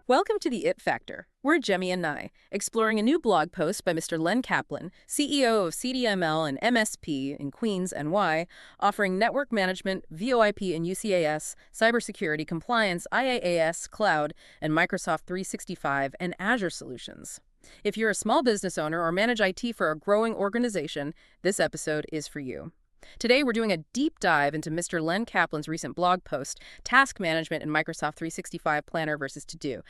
Welcome to the It Factor. We're Jemmy and Nye, exploring a new blog post by Mr. Len Kaplan, CEO of CDML and MSP in Queens, NY, offering network management, VoIP and UCAS, cybersecurity, compliance, IaaS, cloud, and Microsoft 365 and Azure solutions. If you're a small business owner or manage IT for a growing organization, this episode is for you. Today, we're doing a deep dive into Mr. Len Kaplan's recent blog post, Task Management in Microsoft 365 Planner versus To-Do.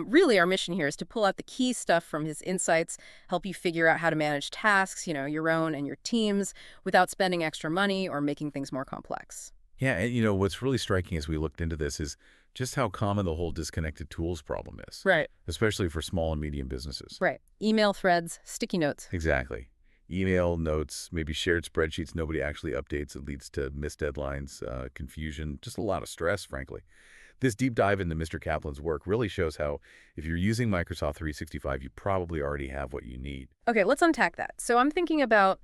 Really, our mission here is to pull out the key stuff from his insights, help you figure out how to manage tasks, your own and your team's, without spending extra money or making things more complex. Yeah, and what's really striking as we looked into this is just how common the whole disconnected tools problem is. Right. Especially for small and medium businesses. Right. Email threads, sticky notes. Exactly. Email, notes, maybe shared spreadsheets nobody actually updates. It leads to missed deadlines, confusion, just a lot of stress, frankly. This deep dive into Mr. Kaplan's work really shows how if you're using Microsoft 365, you probably already have what you need. Okay, let's unpack that. So I'm thinking about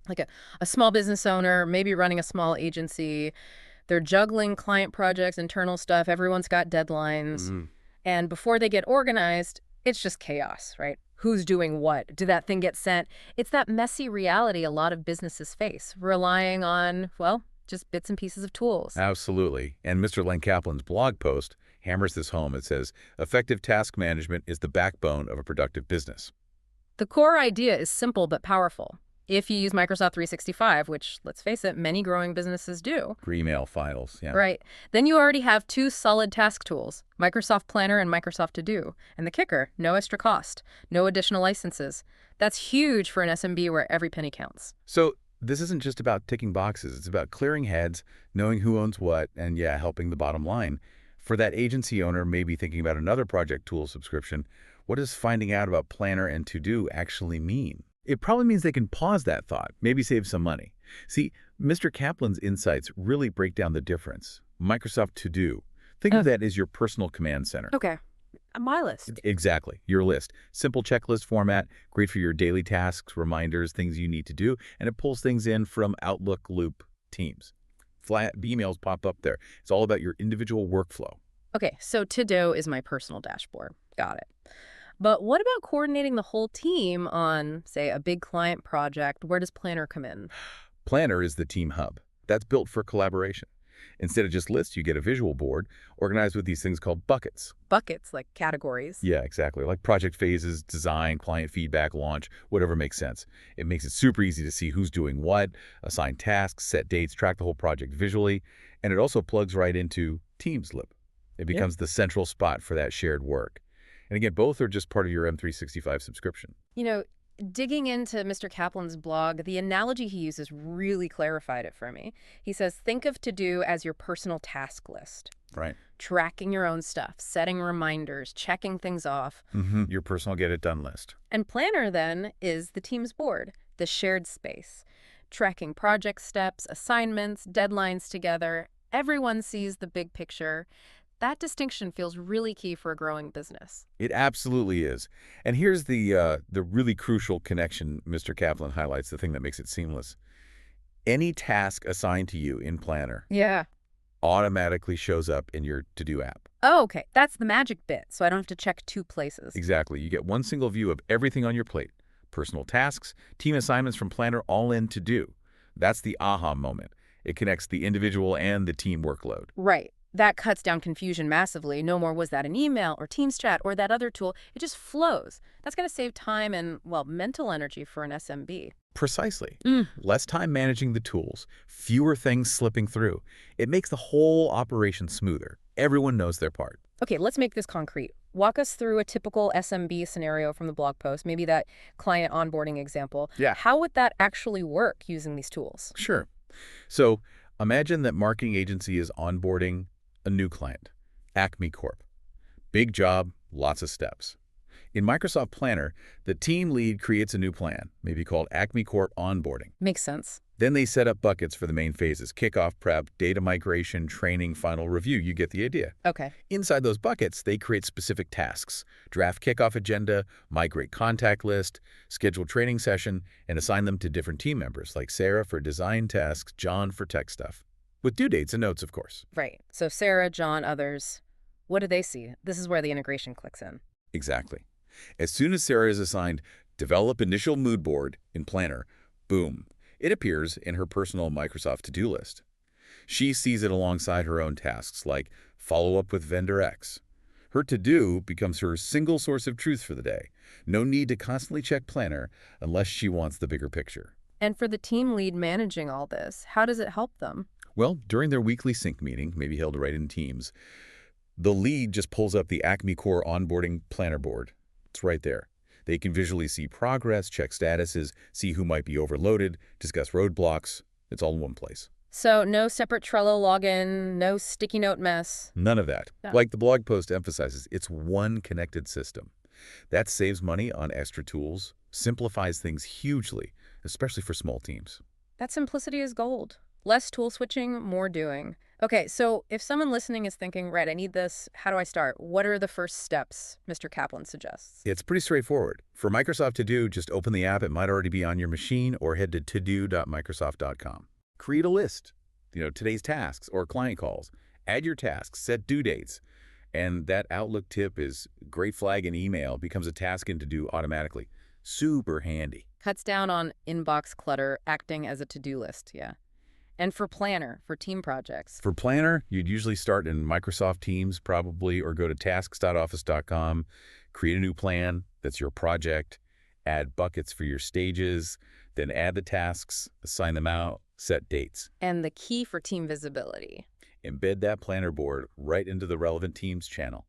like a small business owner, maybe running a small agency. They're juggling client projects, internal stuff. Everyone's got deadlines. And before they get organized, it's just chaos, right? Who's doing what? Did that thing get sent? It's that messy reality a lot of businesses face, relying on, well, just bits and pieces of tools. Absolutely. And Mr. Len Kaplan's blog post hammers this home. It says, effective task management is the backbone of a productive business. The core idea is simple but powerful. If you use Microsoft 365, which, let's face it, many growing businesses do. For email files, yeah. Right. Then you already have two solid task tools, Microsoft Planner and Microsoft To-Do. And the kicker, no extra cost, no additional licenses. That's huge for an SMB where every penny counts. So this isn't just about ticking boxes. It's about clearing heads, knowing who owns what, and helping the bottom line. For that agency owner maybe thinking about another project tool subscription, what does finding out about Planner and To-Do actually mean? It probably means they can pause that thought, maybe save some money. See, Mr. Kaplan's insights really break down the difference. Microsoft To-Do. Think of that as your personal command center. Okay. My list. Exactly. Your list. Simple checklist format, great for your daily tasks, reminders, things you need to do, and it pulls things in from Outlook, Loop, Teams. Flat emails pop up there. It's all about your individual workflow. Okay, so To-Do is my personal dashboard. Got it. But what about coordinating the whole team on, say, a big client project? Where does Planner come in? Planner is the team hub. That's built for collaboration. Instead of just lists, you get a visual board organized with these things called buckets. Buckets, like categories? Yeah, exactly. Like project phases, design, client feedback, launch, whatever makes sense. It makes it super easy to see who's doing what, assign tasks, set dates, track the whole project visually, and it also plugs right into Teams Lib. It becomes the central spot for that shared work. And again, both are just part of your M365 subscription. Digging into Mr. Kaplan's blog, the analogy he uses really clarified it for me. He says, think of To-Do as your personal task list. Right. Tracking your own stuff, setting reminders, checking things off. Your personal get-it-done list. And Planner, then, is the team's board, the shared space. Tracking project steps, assignments, deadlines together. Everyone sees the big picture. That distinction feels really key for a growing business. It absolutely is. And here's the really crucial connection Mr. Kaplan highlights, the thing that makes it seamless. Any task assigned to you in Planner automatically shows up in your To-Do app. Oh, okay. That's the magic bit, so I don't have to check two places. Exactly. You get one single view of everything on your plate. Personal tasks, team assignments from Planner, all in To-Do. That's the aha moment. It connects the individual and the team workload. Right. That cuts down confusion massively. No more was that an email or Teams chat or that other tool. It just flows. That's going to save time and, mental energy for an SMB. Precisely. Less time managing the tools, fewer things slipping through. It makes the whole operation smoother. Everyone knows their part. Okay, let's make this concrete. Walk us through a typical SMB scenario from the blog post, maybe that client onboarding example. Yeah. How would that actually work using these tools? Sure. So imagine that marketing agency is onboarding a new client, Acme Corp. Big job, lots of steps. In Microsoft Planner, the team lead creates a new plan, maybe called Acme Corp Onboarding. Makes sense. Then they set up buckets for the main phases, kickoff prep, data migration, training, final review. You get the idea. Okay. Inside those buckets, they create specific tasks, draft kickoff agenda, migrate contact list, schedule training session, and assign them to different team members, like Sarah for design tasks, John for tech stuff. With due dates and notes, of course. Right. So Sarah, John, others. What do they see? This is where the integration clicks in. Exactly. As soon as Sarah is assigned Develop Initial Mood Board in Planner, boom, it appears in her personal Microsoft to-do list. She sees it alongside her own tasks, like follow up with vendor X. Her to-do becomes her single source of truth for the day. No need to constantly check Planner unless she wants the bigger picture. And for the team lead managing all this, how does it help them? Well, during their weekly sync meeting, maybe held right in Teams, the lead just pulls up the Acme Core onboarding planner board. It's right there. They can visually see progress, check statuses, see who might be overloaded, discuss roadblocks. It's all in one place. So no separate Trello login, no sticky note mess. None of that. Yeah. Like the blog post emphasizes, it's one connected system. That saves money on extra tools, simplifies things hugely, especially for small teams. That simplicity is gold. Less tool switching, more doing. Okay, so if someone listening is thinking, right, I need this, how do I start? What are the first steps Mr. Kaplan suggests? It's pretty straightforward. For Microsoft To Do, just open the app. It might already be on your machine, or head to todo.microsoft.com. Create a list, today's tasks or client calls. Add your tasks, set due dates. And that Outlook tip is great flag in email, becomes a task in To Do automatically. Super handy. Cuts down on inbox clutter, acting as a to-do list, yeah. And for Planner, for team projects. For Planner, you'd usually start in Microsoft Teams probably, or go to tasks.office.com, create a new plan that's your project, add buckets for your stages, then add the tasks, assign them out, set dates. And the key for team visibility. Embed that planner board right into the relevant Teams channel.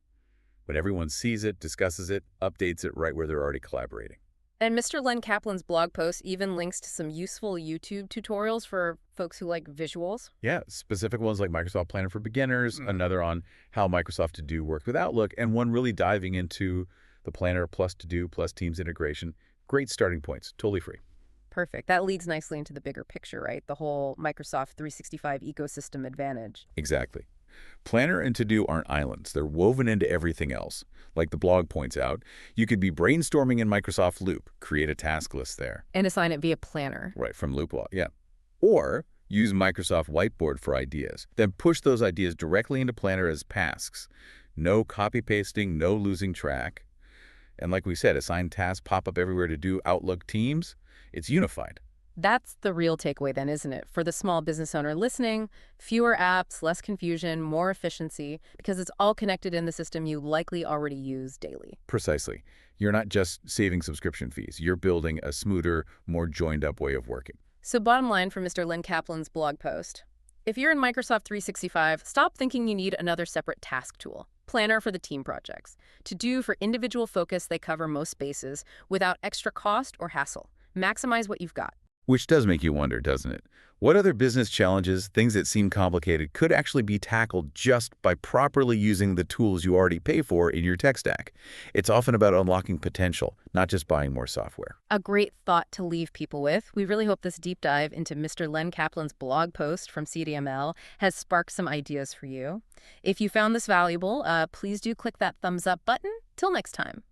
When everyone sees it, discusses it, updates it right where they're already collaborating. And Mr. Len Kaplan's blog post even links to some useful YouTube tutorials for folks who like visuals. Yeah, specific ones like Microsoft Planner for Beginners, another on how Microsoft To Do worked with Outlook, and one really diving into the Planner plus To Do plus Teams integration. Great starting points, totally free. Perfect. That leads nicely into the bigger picture, right? The whole Microsoft 365 ecosystem advantage. Exactly. Planner and To Do aren't islands. They're woven into everything else. Like the blog points out, you could be brainstorming in Microsoft Loop, create a task list there. And assign it via Planner. Right, from Loop, yeah. Or use Microsoft Whiteboard for ideas. Then push those ideas directly into Planner as tasks. No copy-pasting, no losing track. And like we said, assign tasks pop up everywhere To Do, Outlook, Teams. It's unified. That's the real takeaway then, isn't it? For the small business owner listening, fewer apps, less confusion, more efficiency, because it's all connected in the system you likely already use daily. Precisely. You're not just saving subscription fees. You're building a smoother, more joined-up way of working. So bottom line from Mr. Len Kaplan's blog post, if you're in Microsoft 365, stop thinking you need another separate task tool. Planner for the team projects. To Do for individual focus, they cover most bases without extra cost or hassle. Maximize what you've got. Which does make you wonder, doesn't it? What other business challenges, things that seem complicated, could actually be tackled just by properly using the tools you already pay for in your tech stack? It's often about unlocking potential, not just buying more software. A great thought to leave people with. We really hope this deep dive into Mr. Len Kaplan's blog post from CDML has sparked some ideas for you. If you found this valuable, please do click that thumbs up button. Till next time.